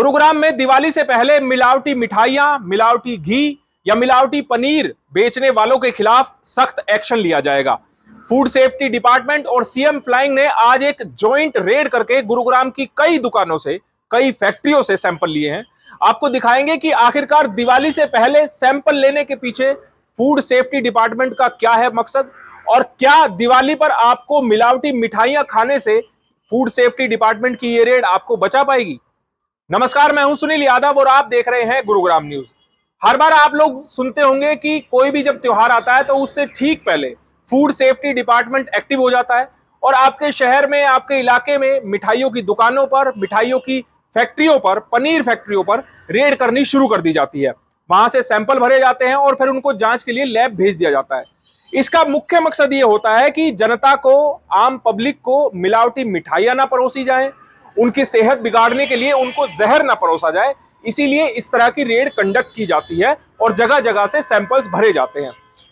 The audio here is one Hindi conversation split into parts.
गुरुग्राम में दिवाली से पहले मिलावटी मिठाइयां, मिलावटी घी या मिलावटी पनीर बेचने वालों के खिलाफ सख्त एक्शन लिया जाएगा। फूड सेफ्टी डिपार्टमेंट और सीएम फ्लाइंग ने आज एक जॉइंट रेड करके गुरुग्राम की कई दुकानों से, कई फैक्ट्रियों से सैंपल लिए हैं। आपको दिखाएंगे कि आखिरकार दिवाली से पहले सैंपल लेने के पीछे फूड सेफ्टी डिपार्टमेंट का क्या है मकसद, और क्या दिवाली पर आपको मिलावटी मिठाइयां खाने से फूड सेफ्टी डिपार्टमेंट की ये रेड आपको बचा पाएगी। नमस्कार, मैं हूं सुनील यादव और आप देख रहे हैं गुरुग्राम न्यूज। हर बार आप लोग सुनते होंगे कि कोई भी जब त्योहार आता है तो उससे ठीक पहले फूड सेफ्टी डिपार्टमेंट एक्टिव हो जाता है और आपके शहर में, आपके इलाके में मिठाइयों की दुकानों पर, मिठाइयों की फैक्ट्रियों पर, पनीर फैक्ट्रियों पर रेड करनी शुरू कर दी जाती है। वहां से सैंपल भरे जाते हैं और फिर उनको जांच के लिए लैब भेज दिया जाता है। इसका मुख्य मकसद ये होता है कि जनता को, आम पब्लिक को मिलावटी मिठाइयां ना परोसी जाए, उनकी सेहत बिगाड़ने के लिए उनको जहर ना परोसा जाए। इसीलिए इस तरह की रेड कंडक्ट की जाती है और जगह जगह से सैंपल्स भरे जाते हैं।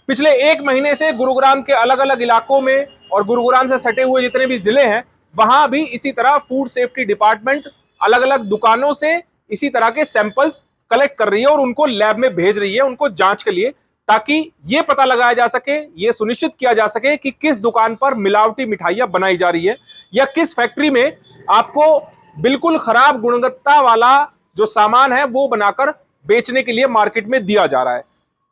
पिछले एक महीने से गुरुग्राम के अलग अलग इलाकों में और गुरुग्राम से सटे हुए जितने भी जिले हैं, वहां भी इसी तरह फूड सेफ्टी डिपार्टमेंट अलग अलग दुकानों से इसी तरह के सैंपल्स कलेक्ट कर रही है और उनको लैब में भेज रही है, उनको जांच के लिए, ताकि ये पता लगाया जा सके, ये सुनिश्चित किया जा सके कि किस दुकान पर मिलावटी मिठाइयां बनाई जा रही है या किस फैक्ट्री में आपको बिल्कुल खराब गुणवत्ता वाला जो सामान है वो बनाकर बेचने के लिए मार्केट में दिया जा रहा है।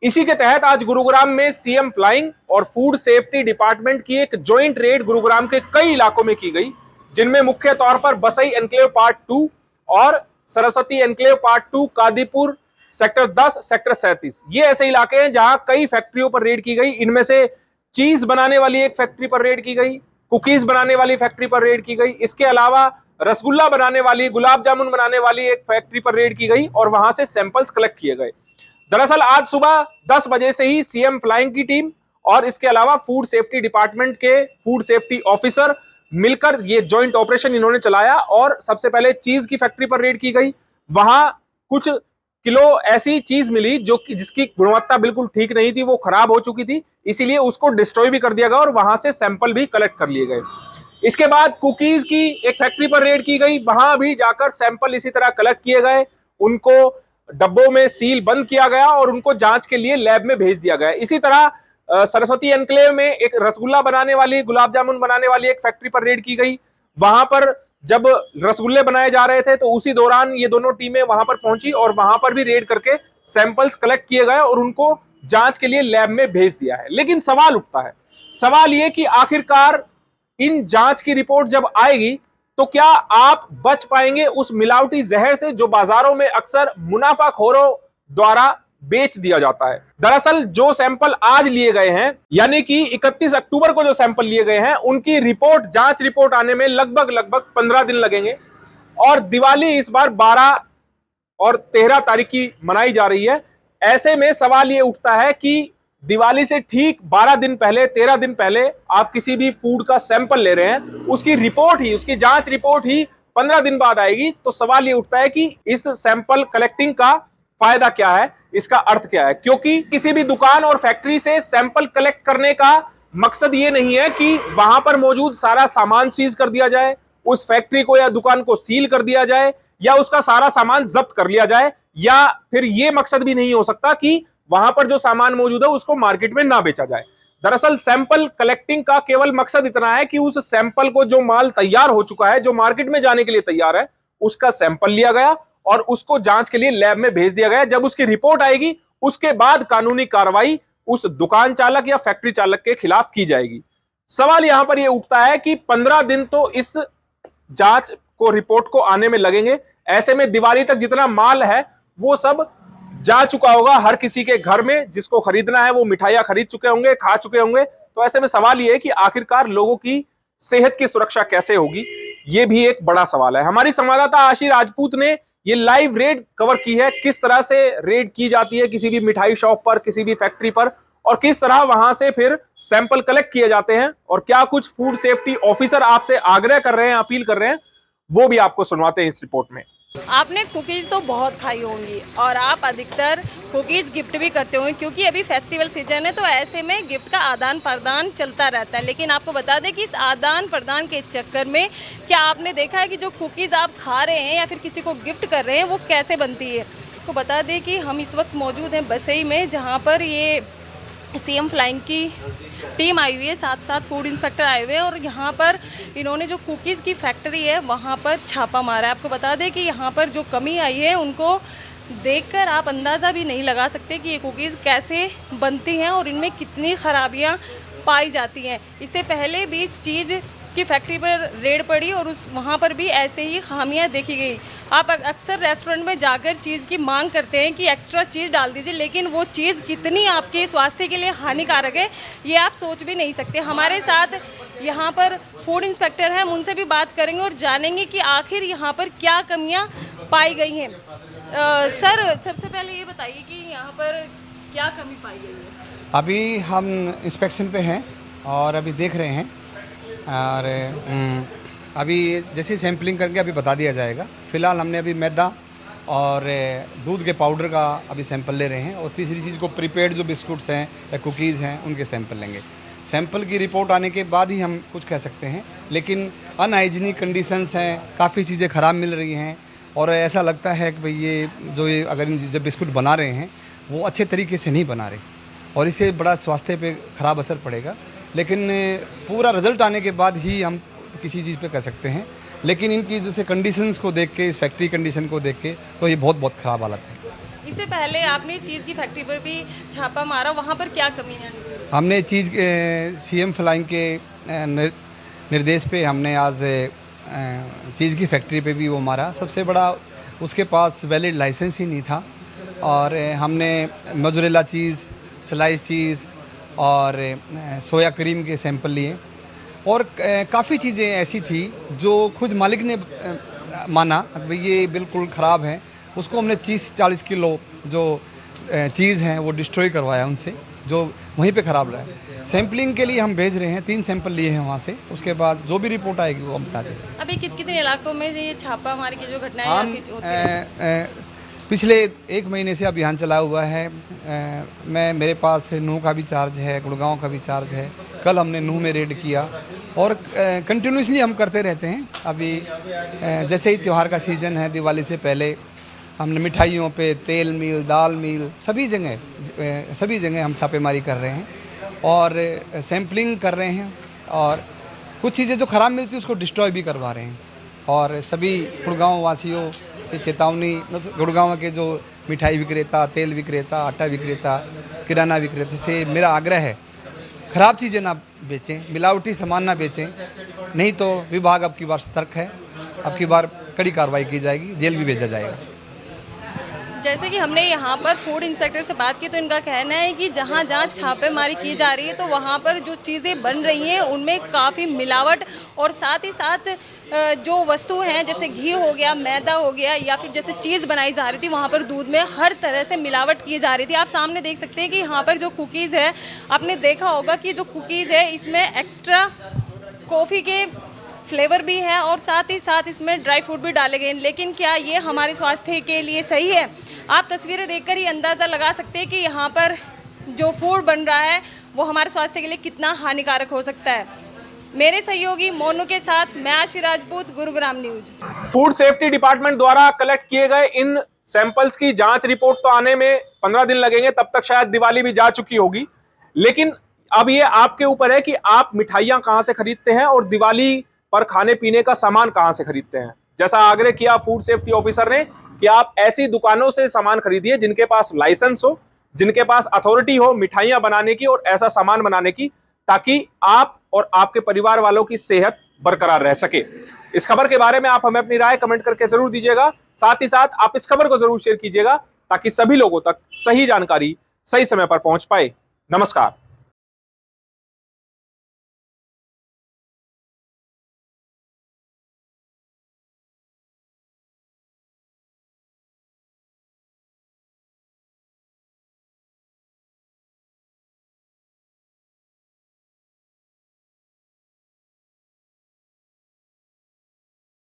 इसी के तहत आज गुरुग्राम में सीएम फ्लाइंग और फूड सेफ्टी डिपार्टमेंट की एक जॉइंट रेड गुरुग्राम के कई इलाकों में की गई, जिनमें मुख्य तौर पर बसई एनक्लेव पार्ट 2 और Saraswati enclave part 2, Kadipur sector 10, sector 37, ये ऐसे इलाके हैं जहां कई फैक्ट्रियों पर रेड की गई। इनमें से चीज बनाने वाली एक फैक्ट्री पर रेड की गई, कुकीज बनाने वाली फैक्ट्री पर रेड की गई, इसके अलावा रसगुल्ला बनाने वाली, गुलाब जामुन बनाने वाली एक फैक्ट्री पर रेड की गई और वहां से सैंपल्स कलेक्ट किए गए। दरअसल आज सुबह 10 बजे से ही सीएम फ्लाइंग की टीम और इसके अलावा फूड सेफ्टी डिपार्टमेंट के फूड सेफ्टी ऑफिसर मिलकर ये जॉइंट ऑपरेशन इन्होंने चलाया और सबसे पहले चीज की फैक्ट्री पर रेड की गई। वहां कुछ किलो ऐसी चीज मिली जो कि जिसकी गुणवत्ता बिल्कुल ठीक नहीं थी, वो खराब हो चुकी थी, इसीलिए उसको डिस्ट्रॉय भी कर दिया गया और वहां से सैंपल भी कलेक्ट कर लिए गए। इसके बाद कुकीज की एक फैक्ट्री पर रेड की गई, वहां भी जाकर सैंपल इसी तरह कलेक्ट किए गए, उनको डब्बों में सील बंद किया गया और उनको जांच के लिए लैब में भेज दिया गया। इसी तरह सरस्वती एनक्लेव में एक रसगुल्ला बनाने वाली, गुलाब जामुन बनाने वाली एक फैक्ट्री पर रेड की गई। वहां पर जब रसगुल्ले बनाए जा रहे थे तो उसी दौरान ये दोनों टीमें वहां पर पहुंची और वहां पर भी रेड करके सैंपल्स कलेक्ट किए गए और उनको जांच के लिए लैब में भेज दिया है। लेकिन सवाल उठता है, सवाल ये कि आखिरकार इन जांच की रिपोर्ट जब आएगी तो क्या आप बच पाएंगे उस मिलावटी जहर से जो बाजारों में अक्सर मुनाफाखोरों द्वारा बेच दिया जाता है। दरअसल जो सैंपल आज लिए गए हैं, यानी कि 31 अक्टूबर को जो सैंपल लिए गए हैं, उनकी रिपोर्ट, जांच रिपोर्ट आने में लगभग 15 दिन लगेंगे और दिवाली इस बार 12 और 13 तारीख की मनाई जा रही है। ऐसे में सवाल ये उठता है कि दिवाली से ठीक 12 दिन पहले, 13 दिन पहले आप किसी भी फूड का सैंपल ले रहे हैं, उसकी रिपोर्ट ही, उसकी जांच रिपोर्ट ही 15 दिन बाद आएगी, तो सवाल ये उठता है कि इस सैंपल कलेक्टिंग का फायदा क्या है, इसका अर्थ क्या है। क्योंकि किसी भी दुकान और फैक्ट्री से सैंपल कलेक्ट करने का मकसद ये नहीं है कि वहां पर मौजूद सारा सामान सीज कर दिया जाए, उस फैक्ट्री को या दुकान को सील कर दिया जाए या उसका सारा सामान जब्त कर लिया जाए, या फिर ये मकसद भी नहीं हो सकता कि वहां पर जो सामान मौजूद है उसको मार्केट में ना बेचा जाए। दरअसल सैंपल कलेक्टिंग का केवल मकसद इतना है कि उस सैंपल को, जो माल तैयार हो चुका है, जो मार्केट में जाने के लिए तैयार है, उसका सैंपल लिया गया और उसको जांच के लिए लैब में भेज दिया गया। जब उसकी रिपोर्ट आएगी उसके बाद कानूनी कार्रवाई उस दुकान चालक या फैक्ट्री चालक के खिलाफ की जाएगी। सवाल यहां पर यह उठता है कि 15 दिन तो इस जांच को, रिपोर्ट को आने में लगेंगे। ऐसे में दिवाली तक जितना माल है वो सब जा चुका होगा हर किसी के घर में, जिसको खरीदना है वो मिठाइयां खरीद चुके होंगे, खा चुके होंगे। तो ऐसे में सवाल ये है कि आखिरकार लोगों की सेहत की सुरक्षा कैसे होगी, ये भी एक बड़ा सवाल है। हमारी संवाददाता आशी राजपूत ने ये लाइव रेड कवर की है, किस तरह से रेड की जाती है किसी भी मिठाई शॉप पर, किसी भी फैक्ट्री पर, और किस तरह वहां से फिर सैंपल कलेक्ट किए जाते हैं और क्या कुछ फूड सेफ्टी ऑफिसर आपसे आग्रह कर रहे हैं, अपील कर रहे हैं, वो भी आपको सुनवाते हैं इस रिपोर्ट में। आपने कुकीज़ तो बहुत खाई होंगी और आप अधिकतर कुकीज़ गिफ्ट भी करते होंगे, क्योंकि अभी फेस्टिवल सीजन है तो ऐसे में गिफ्ट का आदान प्रदान चलता रहता है। लेकिन आपको बता दें कि इस आदान प्रदान के चक्कर में क्या आपने देखा है कि जो कुकीज़ आप खा रहे हैं या फिर किसी को गिफ्ट कर रहे हैं वो कैसे बनती है। आपको बता दें कि हम इस वक्त मौजूद हैं बसई में, जहाँ पर ये सीएम फ्लाइंग की टीम आई हुई है, साथ साथ फूड इंस्पेक्टर आए हुए हैं और यहाँ पर इन्होंने जो कुकीज़ की फैक्ट्री है वहाँ पर छापा मारा है। आपको बता दें कि यहाँ पर जो कमी आई है उनको देखकर आप अंदाज़ा भी नहीं लगा सकते कि ये कुकीज़ कैसे बनती हैं और इनमें कितनी खराबियाँ पाई जाती हैं। इससे पहले भी चीज़ की फैक्ट्री पर रेड पड़ी और वहाँ पर भी ऐसे ही खामियां देखी गई। आप अक्सर रेस्टोरेंट में जाकर चीज़ की मांग करते हैं कि एक्स्ट्रा चीज़ डाल दीजिए, लेकिन वो चीज़ कितनी आपके स्वास्थ्य के लिए हानिकारक है ये आप सोच भी नहीं सकते। हमारे साथ यहाँ पर फूड इंस्पेक्टर हैं, हम उनसे भी बात करेंगे और जानेंगे कि आखिर यहाँ पर क्या कमियाँ पाई गई हैं। सर, सबसे पहले ये बताइए कि यहाँ पर क्या कमी पाई गई है। अभी हम इंस्पेक्शन पे हैं और अभी देख रहे हैं और अभी जैसे सैम्पलिंग करके अभी बता दिया जाएगा। फ़िलहाल हमने अभी मैदा और दूध के पाउडर का अभी सैंपल ले रहे हैं और तीसरी चीज़ को प्रीपेड जो बिस्कुट्स हैं या कुकीज़ हैं उनके सैंपल लेंगे। सैंपल की रिपोर्ट आने के बाद ही हम कुछ कह सकते हैं, लेकिन अनहाइजीनिक कंडीशंस हैं, काफ़ी चीज़ें ख़राब मिल रही हैं और ऐसा लगता है कि भाई ये अगर जब बिस्कुट बना रहे हैं वो अच्छे तरीके से नहीं बना रहे और इससे बड़ा स्वास्थ्य पे ख़राब असर पड़ेगा। लेकिन पूरा रिज़ल्ट आने के बाद ही हम किसी चीज़ पे कह सकते हैं, लेकिन इनकी जैसे कंडीशंस को देख के, इस फैक्ट्री कंडीशन को देख के तो ये बहुत ख़राब हालत है। इससे पहले आपने चीज़ की फैक्ट्री पर भी छापा मारा, वहाँ पर क्या कमियाँ निकली? हमने सीएम फ्लाइंग के निर्देश पे हमने आज चीज़ की फैक्ट्री पे भी वो मारा। सबसे बड़ा उसके पास वैलिड लाइसेंस ही नहीं था और हमने मोज़रेला चीज़, स्लाइस चीज़ और सोया क्रीम के सैंपल लिए और काफ़ी चीज़ें ऐसी थी जो खुद मालिक ने माना भाई ये बिल्कुल ख़राब है। उसको हमने 30-40 किलो जो चीज़ हैं वो डिस्ट्रॉय करवाया उनसे, जो वहीं पे ख़राब रहा है। सैम्पलिंग के लिए हम भेज रहे हैं, 3 सैंपल लिए हैं वहाँ से। उसके बाद जो भी रिपोर्ट आएगी वो हम बता देंगे। अभी कितने इलाकों में ये छापामारी की जो घटनाएं होती हैं? पिछले 1 महीने से अभियान चला हुआ है। मेरे पास नूह का भी चार्ज है, गुड़गांव का भी चार्ज है। कल हमने नूह में रेड किया और कंटिन्यूसली हम करते रहते हैं। अभी जैसे ही त्यौहार का सीज़न है, दिवाली से पहले हमने मिठाइयों पे, तेल मिल, दाल मिल, सभी जगह हम छापेमारी कर रहे हैं और सैम्पलिंग कर रहे हैं और कुछ चीज़ें जो ख़राब मिलती है उसको डिस्ट्रॉय भी करवा रहे हैं। और सभी गुड़गांव वासियों से चेतावनी, गुड़गांव के जो मिठाई विक्रेता, तेल विक्रेता, आटा विक्रेता, किराना विक्रेता से मेरा आग्रह है, ख़राब चीज़ें ना बेचें, मिलावटी सामान ना बेचें, नहीं तो विभाग अब की बार सतर्क है, अब की बार कड़ी कार्रवाई की जाएगी, जेल भी भेजा जाएगा। जैसे कि हमने यहाँ पर फूड इंस्पेक्टर से बात की तो इनका कहना है कि जहाँ जहाँ छापेमारी की जा रही है तो वहाँ पर जो चीज़ें बन रही हैं उनमें काफ़ी मिलावट और साथ ही साथ जो वस्तु हैं जैसे घी हो गया, मैदा हो गया या फिर जैसे चीज़ बनाई जा रही थी वहाँ पर दूध में हर तरह से मिलावट की जा रही थी। आप सामने देख सकते हैं कि यहाँ पर जो कुकीज़ है, आपने देखा होगा कि जो कुकीज़ है इसमें एक्स्ट्रा कॉफ़ी के फ्लेवर भी है और साथ ही साथ इसमें ड्राई फ्रूट भी डाले गए हैं। लेकिन क्या ये हमारे स्वास्थ्य के लिए सही है? आप तस्वीरें देखकर ही अंदाज़ा लगा सकते हैं कि यहाँ पर जो फूड बन रहा है वो हमारे स्वास्थ्य के लिए कितना हानिकारक हो सकता है। मेरे सहयोगी मोनू के साथ मैं आशी Rajput, Gurugram news. Food safety department द्वारा कलेक्ट किए गए इन सैंपल्स की जांच रिपोर्ट तो आने में 15 दिन लगेंगे, तब तक शायद दिवाली भी जा चुकी होगी। लेकिन अब ये आपके ऊपर है कि आप मिठाइयां कहां से खरीदते हैं और दिवाली पर खाने पीने का सामान कहां से खरीदते हैं। जैसा आग्रह किया फूड सेफ्टी ऑफिसर ने कि आप ऐसी दुकानों से सामान खरीदिए जिनके पास लाइसेंस हो, जिनके पास अथॉरिटी हो मिठाइयां बनाने की और ऐसा सामान बनाने की, ताकि आप और आपके परिवार वालों की सेहत बरकरार रह सके। इस खबर के बारे में आप हमें अपनी राय कमेंट करके जरूर दीजिएगा। साथ ही साथ आप इस खबर को जरूर शेयर कीजिएगा ताकि सभी लोगों तक सही जानकारी सही समय पर पहुंच पाए। नमस्कार।